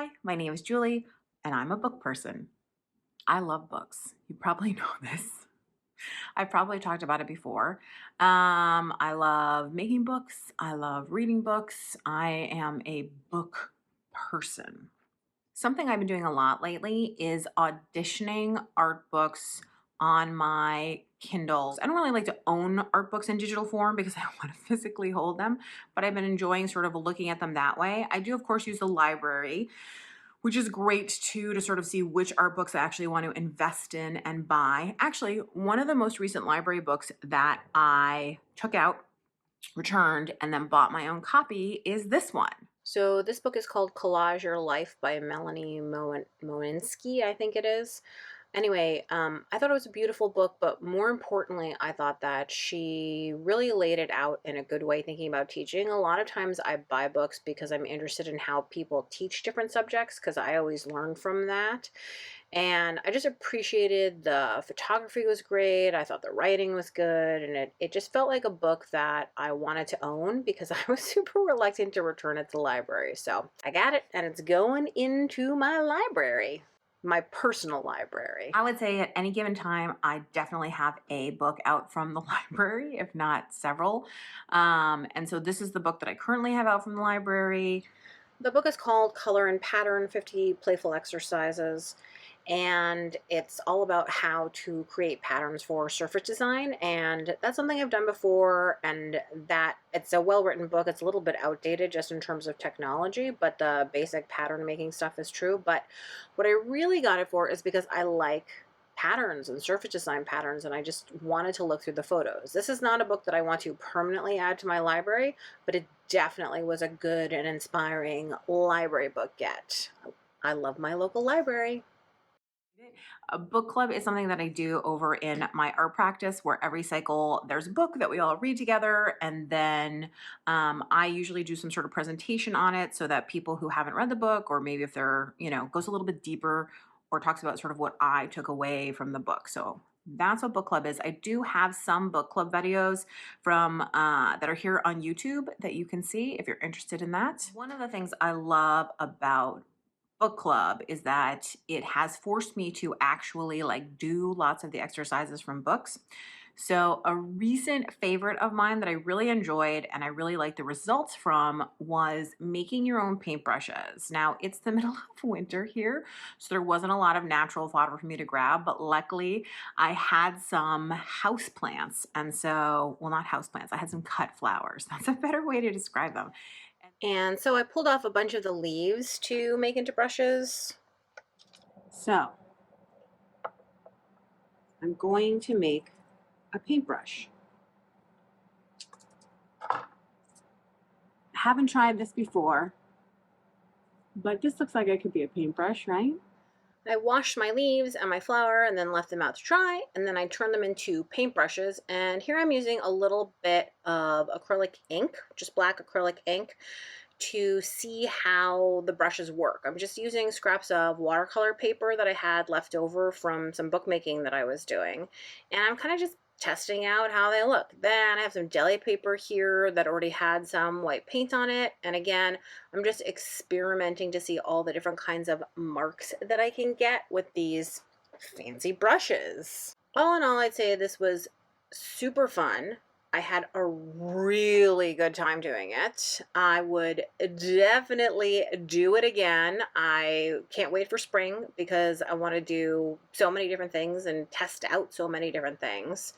Hi, my name is Julie, and I'm a book person. I love books. You probably know this. I've probably talked about it before. I love making books. I love reading books. I am a book person. Something I've been doing a lot lately is auditioning art books on my Kindles. I don't really like to own art books in digital form because I want to physically hold them, but I've been enjoying sort of looking at them that way. I do, of course, use the library, which is great too, to sort of see which art books I actually want to invest in and buy. Actually, one of the most recent library books that I took out, returned, and then bought my own copy is this one. So this book is called Collage Your Life by Melanie Mowinski, I think it is. Anyway, I thought it was a beautiful book, but more importantly, I thought that she really laid it out in a good way, thinking about teaching. A lot of times I buy books because I'm interested in how people teach different subjects, because I always learn from that. And I just appreciated the photography was great. I thought the writing was good. And it just felt like a book that I wanted to own because I was super reluctant to return it to the library. So I got it and it's going into my library, my personal library. I would say at any given time, I definitely have a book out from the library, if not several. And so this is the book that I currently have out from the library. The book is called Color and Pattern 50 Playful Exercises, and it's all about how to create patterns for surface design. And that's something I've done before, and that it's a well-written book. It's a little bit outdated just in terms of technology, but the basic pattern making stuff is true. But what I really got it for is because I like patterns and surface design patterns, and I just wanted to look through the photos. This is not a book that I want to permanently add to my library, but it definitely was a good and inspiring library book get. I love my local library. A book club is something that I do over in my art practice, where every cycle there's a book that we all read together, and then I usually do some sort of presentation on it so that people who haven't read the book, or maybe if they're, goes a little bit deeper or talks about sort of what I took away from the book. So that's what book club is. I do have some book club videos from that are here on YouTube that you can see if you're interested in that. One of the things I love about book club is that it has forced me to actually like do lots of the exercises from books. So a recent favorite of mine that I really enjoyed and I really liked the results from was making your own paintbrushes. Now it's the middle of winter here, so there wasn't a lot of natural fodder for me to grab, but luckily I had some house plants. And so, well, not house plants, I had some cut flowers. That's a better way to describe them. And so I pulled off a bunch of the leaves to make into brushes. So I'm going to make a paintbrush. I haven't tried this before, but this looks like it could be a paintbrush, right? I washed my leaves and my flower and then left them out to dry, and then I turned them into paintbrushes. And here I'm using a little bit of acrylic ink, just black acrylic ink, to see how the brushes work. I'm just using scraps of watercolor paper that I had left over from some bookmaking that I was doing, and I'm kind of just testing out how they look. Then I have some deli paper here that already had some white paint on it, and again, I'm just experimenting to see all the different kinds of marks that I can get with these fancy brushes. All in all, I'd say this was super fun. I had a really good time doing it. I would definitely do it again. I can't wait for spring because I want to do so many different things and test out so many different things.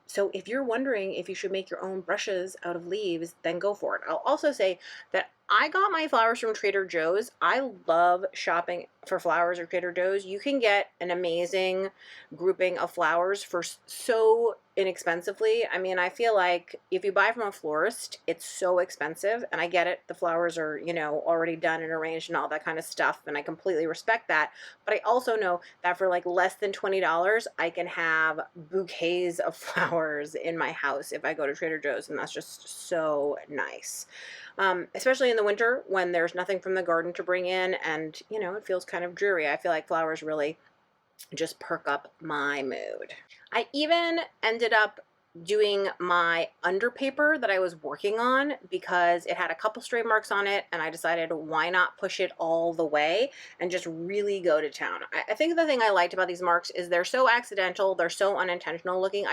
So if you're wondering if you should make your own brushes out of leaves, then go for it. I'll also say that I got my flowers from Trader Joe's. I love shopping for flowers at Trader Joe's. You can get an amazing grouping of flowers for so inexpensively. I mean, I feel like if you buy from a florist, it's so expensive, and I get it. The flowers are, already done and arranged and all that kind of stuff, and I completely respect that. But I also know that for like less than $20, I can have bouquets of flowers in my house if I go to Trader Joe's, and that's just so nice. Especially in the winter when there's nothing from the garden to bring in and, it feels kind of dreary. I feel like flowers really just perk up my mood. I even ended up doing my underpaper that I was working on because it had a couple stray marks on it, and I decided why not push it all the way and just really go to town. I think the thing I liked about these marks is they're so accidental, they're so unintentional looking.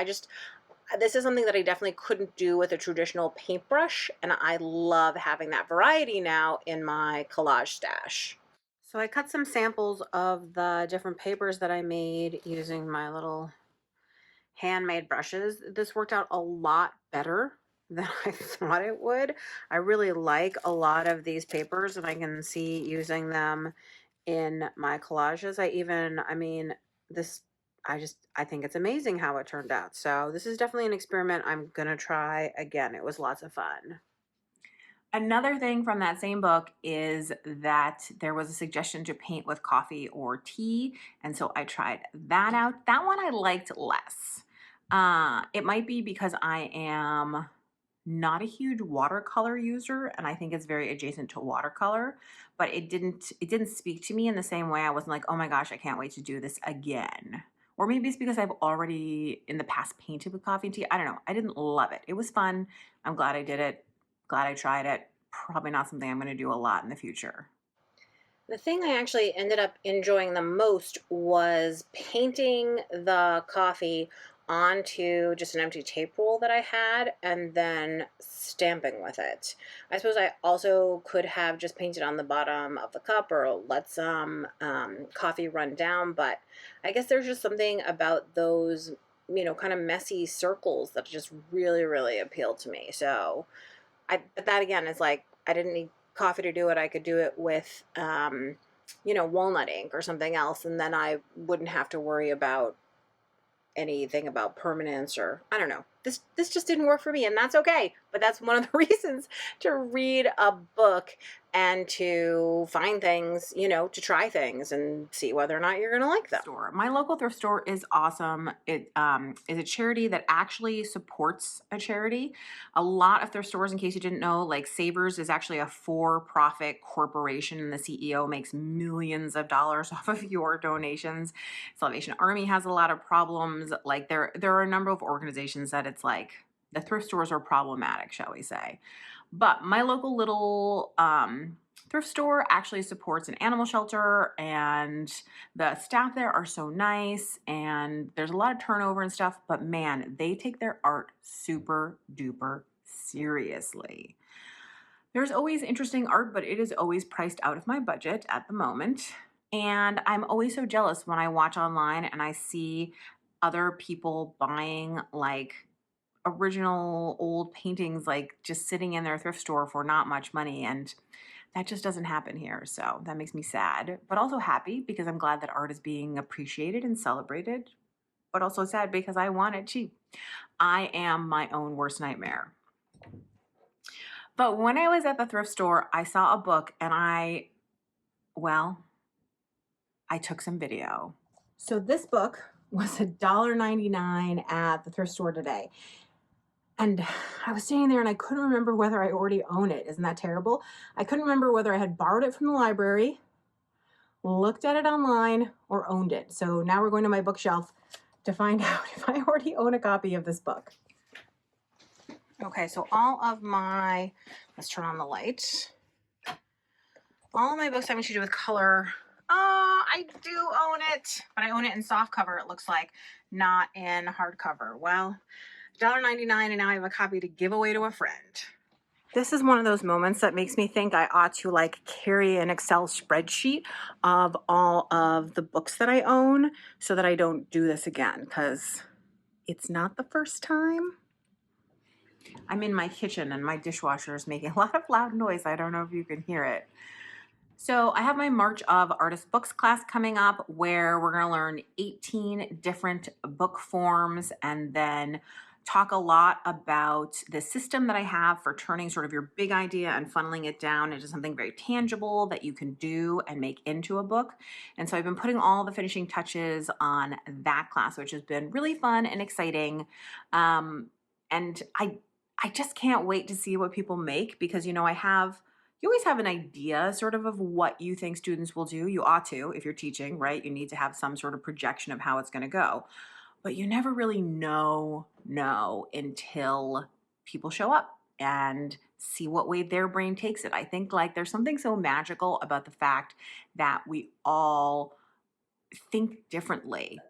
This is something that I definitely couldn't do with a traditional paintbrush, and I love having that variety now in my collage stash. So I cut some samples of the different papers that I made using my little handmade brushes. This worked out a lot better than I thought it would. I really like a lot of these papers, and I can see using them in my collages. I mean, this, I think it's amazing how it turned out. So this is definitely an experiment I'm gonna try again. It was lots of fun. Another thing from that same book is that there was a suggestion to paint with coffee or tea. And so I tried that out. That one I liked less. It might be because I am not a huge watercolor user and I think it's very adjacent to watercolor, but it didn't speak to me in the same way. I wasn't like, "Oh my gosh, I can't wait to do this again." Or maybe it's because I've already in the past painted with coffee and tea. I don't know. I didn't love it. It was fun. I'm glad I did it. Glad I tried it. Probably not something I'm going to do a lot in the future. The thing I actually ended up enjoying the most was painting the coffee onto just an empty tape roll that I had and then stamping with it. I suppose I also could have just painted on the bottom of the cup or let some coffee run down, but I guess there's just something about those, kind of messy circles that just really, really appealed to me. So but that again is like I didn't need coffee to do it. I could do it with, walnut ink or something else, and then I wouldn't have to worry about anything about permanence or I don't know. This just didn't work for me, and that's okay. But that's one of the reasons to read a book and to find things, to try things and see whether or not you're going to like them. Store. My local thrift store is awesome. It is a charity that actually supports a charity. A lot of thrift stores, in case you didn't know, like Savers is actually a for-profit corporation, and the CEO makes millions of dollars off of your donations. Salvation Army has a lot of problems. Like there are a number of organizations that it's like the thrift stores are problematic, shall we say. But my local little thrift store actually supports an animal shelter, and the staff there are so nice, and there's a lot of turnover and stuff, but man, they take their art super duper seriously. There's always interesting art, but it is always priced out of my budget at the moment. And I'm always so jealous when I watch online and I see other people buying like original old paintings, like just sitting in their thrift store for not much money. And that just doesn't happen here. So that makes me sad, but also happy because I'm glad that art is being appreciated and celebrated, but also sad because I want it cheap. I am my own worst nightmare. But when I was at the thrift store, I saw a book and well, I took some video. So this book was $1.99 at the thrift store today. And I was standing there and I couldn't remember whether I already own it. Isn't that terrible? I couldn't remember whether I had borrowed it from the library, looked at it online, or owned it. So now we're going to my bookshelf to find out if I already own a copy of this book. Okay, so let's turn on the light. All of my books having to do with color. Oh, I do own it, but I own it in soft cover, it looks like, not in hardcover. Well, $1.99 and now I have a copy to give away to a friend. This is one of those moments that makes me think I ought to like carry an Excel spreadsheet of all of the books that I own so that I don't do this again, because it's not the first time. I'm in my kitchen and my dishwasher is making a lot of loud noise. I don't know if you can hear it. So I have my March of Artist Books class coming up where we're going to learn 18 different book forms and then talk a lot about the system that I have for turning sort of your big idea and funneling it down into something very tangible that you can do and make into a book. And so I've been putting all the finishing touches on that class, which has been really fun and exciting. And I just can't wait to see what people make because, you always have an idea sort of what you think students will do. You ought to, if you're teaching, right? You need to have some sort of projection of how it's going to go. but you never really know until people show up and see what way their brain takes it. I think like there's something so magical about the fact that we all think differently.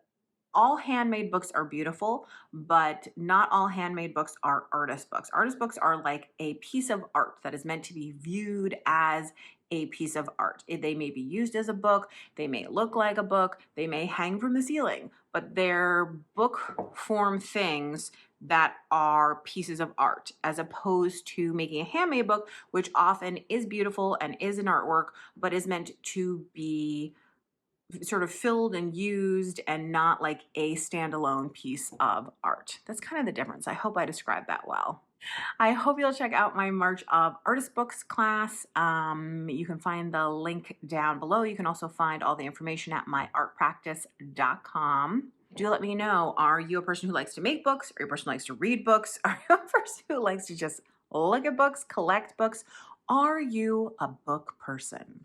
All handmade books are beautiful, but not all handmade books are artist books. Artist books are like a piece of art that is meant to be viewed as a piece of art. They may be used as a book, they may look like a book, they may hang from the ceiling, but they're book form things that are pieces of art, as opposed to making a handmade book, which often is beautiful and is an artwork, but is meant to be sort of filled and used and not like a standalone piece of art. That's kind of the difference. I hope I described that well. I hope you'll check out my March of Artist Books class. You can find the link down below. You can also find all the information at myartpractice.com. Do let me know, are you a person who likes to make books? Are you a person who likes to read books? Are you a person who likes to just look at books, collect books? Are you a book person?